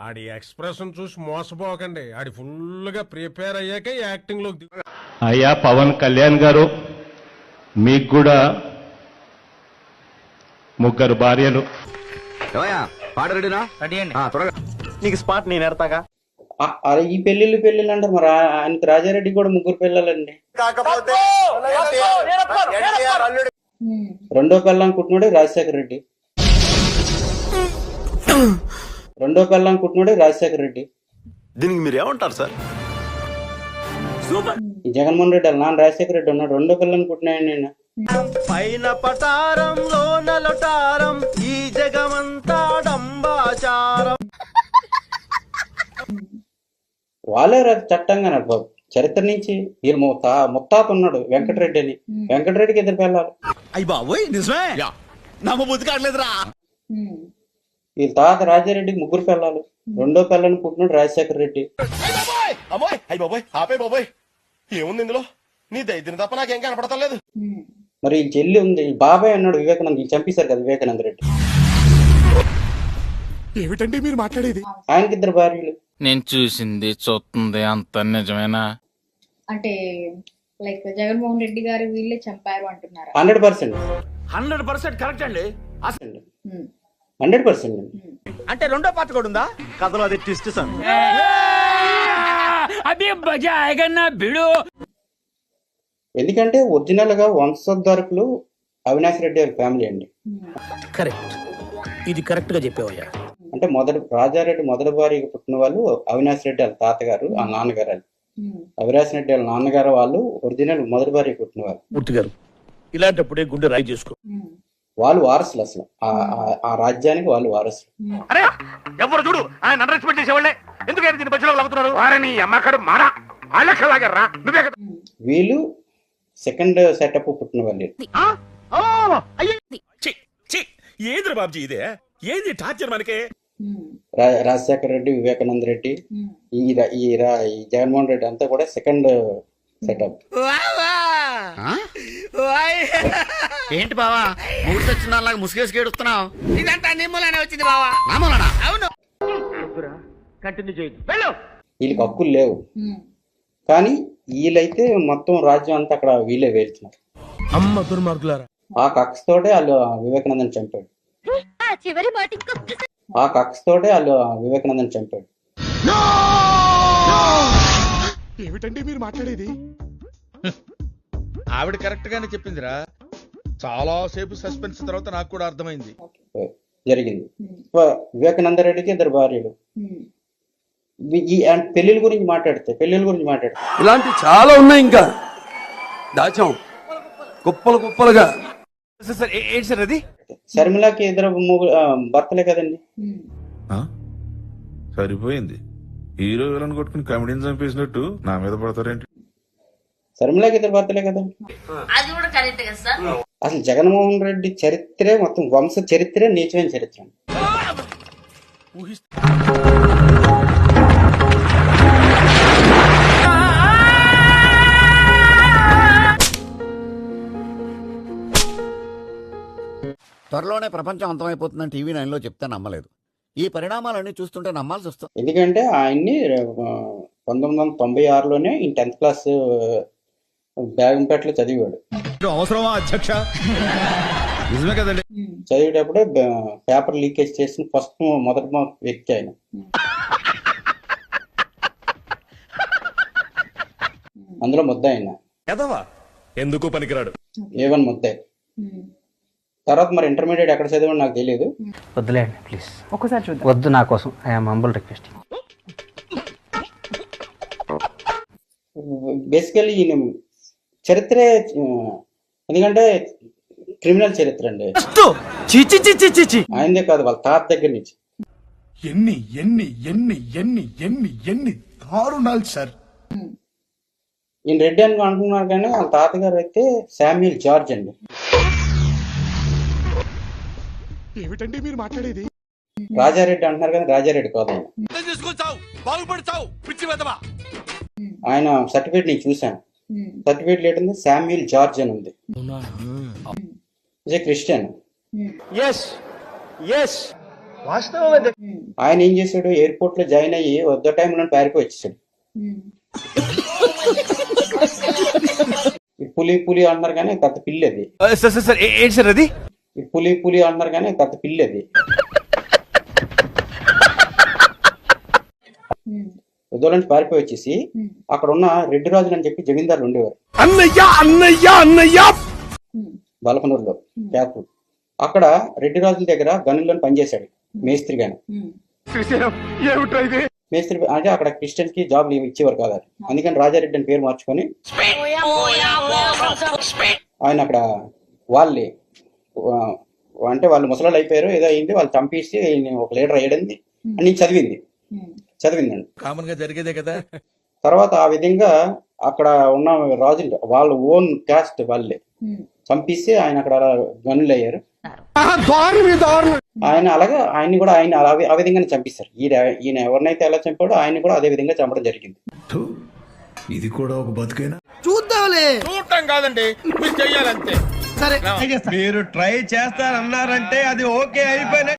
ఆడి expression చూసి మోసపోకండి. ఆడి full గా ప్రిపేర్ అయ్యాక యాక్టింగ్ లోకి అయ్యా పవన్ కళ్యాణ్ గారు, మీకు కూడా ముగ్గురు భార్యలు. నీకు స్పాట్ నేను ఎడతాగా. ఈ పెళ్లిళ్ళు అంటారు, మరి ఆయనకి రాజారెడ్డి కూడా ముగ్గురు పిల్లలండి. రెండో పిల్లం కుట్టినోడే రాజశేఖర రెడ్డి. దీనికి మీరు ఏమంటారు సార్? ఈ జగన్మోహన్ రెడ్డి నాన్న రాజశేఖర రెడ్డి ఉన్నాడు, రెండో పిల్లని కుట్టినాయండి నేను. పైన పటారంలో నలటారం, ఈ జగమంతా డంబాచారం. వాళ్ళే చట్టంగా చరిత్ర నుంచి వీళ్ళు ముత్తాత ఉన్నాడు వెంకటరెడ్డి అని, వెంకటరెడ్డికి ఇద్దరు పిల్లలు. అయ్యి బాబోయ్ నిజమే, నమ్మబుద్ధి కావట్లేదురా. వీళ్ళ తాత రాజారెడ్డికి ముగ్గురు పిల్లలు, రెండో పిల్లని పుట్టినాడు రాజశేఖర రెడ్డి. ఆపే బాబోయ్, ఏముంది ఇందులో? నీ దైద్యం తప్ప నాకేం కనపడతలేదు. మరి ఈ చెల్లి ఉంది, ఈ బాబాయ్ అన్నాడు వివేకానంద, చంపేశారు కదా వివేకానంద రెడ్డి. ఏమిటండి మీరు మాట్లాడేది? ఆయనకి ఇద్దరు భార్యలు. నేను చూసింది చూస్తుంది అంత నిజమేనా? అంటే లైక్ జగన్మోహన్ రెడ్డి గారు వీళ్ళే చంపారు అంటున్నారు. 100% కరెక్ట్ అండి. 100%. అంటే రెండో పార్ట్ కూడా ఉందా కథలో? అది ట్విస్ట్ సార్. ఎందుకంటే ఒరిజినల్ గా వంశోద్ధారకులు అవినాష్ రెడ్డి గారి ఫ్యామిలీ అండి. కరెక్ట్, ఇది కరెక్ట్ గా చెప్పావయ్యా. అంటే రాజారెడ్డి మొదటి భార్యకి పుట్టిన వాళ్ళు అవినాష్ రెడ్డి వాళ్ళ తాతగారు, ఆ నాన్నగారు. అవినాష్ రెడ్డి వాళ్ళ నాన్నగారు వాళ్ళు ఒరిజినల్ మొదటి భార్యకి పుట్టిన వాళ్ళు. మూర్తి గారు, ఇలాంటప్పుడే గుండె రాయి చేసుకో. వాళ్ళు వారసులు, అసలు ఆ రాజ్యానికి వాళ్ళు వారసులు. ఎవరు చూడు ఆయన అండర్ఎస్టిమేట్ చేసేవాళ్ళే. ఎందుకైనా దీని మధ్యలో లాగుతున్నారు? వారిని అమ్మకడు మారా ఆలకలాగర్రా. వీళ్ళు సెకండ్ సెటప్ పుట్టిన వాళ్ళు. ఏది బాబుజీ ఇదే? ఏది టార్చర్ మనకే? రాజశేఖర రెడ్డి, వివేకానంద రెడ్డి, ఈ జగన్మోహన్ రెడ్డి అంతా కూడా సెకండ్ సెటప్. ఏంటి బావా మూడు సచ్చినాలాగా ముసుగేసి ఏడుస్తున్నావు? ఇదంతా నిమ్మలానే వచ్చింది బావా. నామూలనా? అవును. కంటిన్యూ చేయదు. వీళ్ళకి హక్కులు లేవు, కానీ వీళ్ళైతే మొత్తం రాజ్యం అంతా అక్కడ వీళ్ళే వేల్చినారు. అమ్మ దుర్మార్గులారా! ఆ కక్షతోటే వాళ్ళు వివేకానందని చంపాడు. ఏమిటండి మీరు మాట్లాడేది? ఆవిడ కరెక్ట్ గానే చెప్పిందిరా. చాలా సేపు సస్పెన్స్ తర్వాత నాకు కూడా అర్థమైంది. జరిగింది. వివేకానంద రెడ్డికి ఇద్దరు భార్యలు. పెళ్లిళ్ళ గురించి మాట్లాడితే ఇలాంటి చాలా ఉన్నాయి, ఇంకా దాచాం కుప్పలుగా. అది శర్మిలకి ఇద్దరు భర్తలే కదండి. సరిపోయింది. హీరో విలన్ కొట్టుకుని కమెడీని చంపేసినట్టు నా మీద పడతారేంటి? శర్మిలకి ఇద్దరు భర్తలే కదా. అసలు జగన్మోహన్ రెడ్డి చరిత్రే మొత్తం వంశ చరిత్రే నీచమైన చరిత్ర. త్వరలోనే ప్రపంచం అంతమైపోతుందని టీవీ 9లో చెప్తే నమ్మలేదు. ఈ పరిణామాలన్నీ చూస్తుంటే నమ్మాల్సి వస్తుంది. ఎందుకంటే ఆయన్ని 1996లోనే 10th క్లాస్ బేగంపేటలో చదివాడు. అవసరమా అధ్యక్ష? నిజమే కదండి. చదివేటప్పుడే పేపర్ లీకేజ్ చేసిన మొదటి వ్యక్తి ఆయన. అందులో ముద్దాయి ఎందుకు పనికిరాడు. A1 ముద్దాయి. తర్వాత మరి ఇంటర్మీడియట్ ఎక్కడ చదివాడు నాకు తెలియదు. వద్దులేండి ప్లీజ్, ఒకసారి చూద్దాం. వద్దు, నా కోసం ఐఎమ్ హంబుల్ రిక్వెస్ట్. బేసికల్లీ ఈయన చరిత్రే, ఎందుకంటే క్రిమినల్ చరిత్ర అండి. ఆయనదే కాదు, వాళ్ళ తాత దగ్గర నుంచి. ఎన్ని ఎన్ని ఎన్ని ఎన్ని ఎన్ని ఎన్ని దారుణాలు సార్. ఈయన రెడ్డి అని అంటున్నారు, కానీ వాళ్ళ తాతగారు అయితే శామ్యూల్ జార్జ్ అండి. ఏమిటండి మీరు మాట్లాడేది? రాజారెడ్డి అంటున్నారు, కానీ రాజారెడ్డి కాదు ఆయన. ఆయన సర్టిఫికేట్ నేను చూశాను. సర్టిఫికేట్ ఏంటంటే శామ్యూల్ జార్జ్ అని ఉంది. క్రిస్టియన్. ఆయన ఏం చేశాడు, ఎయిర్పోర్ట్ లో జాయిన్ అయ్యి వద్ద టైంలో పారిపోయి వచ్చేసాడు. ఈ పులి పులి అంటున్నారు కానీ పెద్ద పిల్లి అది. ఏంటి సార్ అది? ఈ పులి పులి అంటున్నారు కానీ పెద్ద పిల్లి అది. వద్ద నుంచి పారిపోయి వచ్చేసి అక్కడ ఉన్న రెడ్డి రాజులు అని చెప్పి జమీందారులు ఉండేవారు బాలకనూరులో క్యాప్. అక్కడ రెడ్డి రాజుల దగ్గర గనుల్లో పనిచేశాడు మేస్త్రిగాని. మేస్త్రి అంటే అక్కడ క్రిస్టియన్స్ కి జాబ్లు ఇచ్చేవారు కాదు, అందుకని రాజారెడ్డి అని పేరు మార్చుకొని ఆయన అక్కడ వాళ్ళే అంటే వాళ్ళు ముసలాళ్ళు అయిపోయారు, ఏదో అయింది, వాళ్ళు చంపేసి ఒక లీడర్ అయ్యాడని అని చదివిందండి. కామన్ గా జరిగేదే కదా. తర్వాత ఆ విధంగా అక్కడ ఉన్న రాజులు వాళ్ళ ఓన్ క్యాస్ట్ వాళ్ళే చంపిస్తే ఆయన అక్కడ గనులు అయ్యారు. ఆయన అలాగా ఆయన్ని కూడా ఆయన ఆ విధంగానే చంపిస్తారు. ఈయన ఎవరినైతే ఎలా చంపాడో ఆయన కూడా అదే విధంగా చంపడం జరిగింది. ఇది కూడా ఒక బతుకైనా చూద్దాంలే. చూడటం కాదండి, మీరు చెయ్యాలంతే. సరే మీరు ట్రై చేస్తారన్నారంటే అది ఓకే అయిపోయిన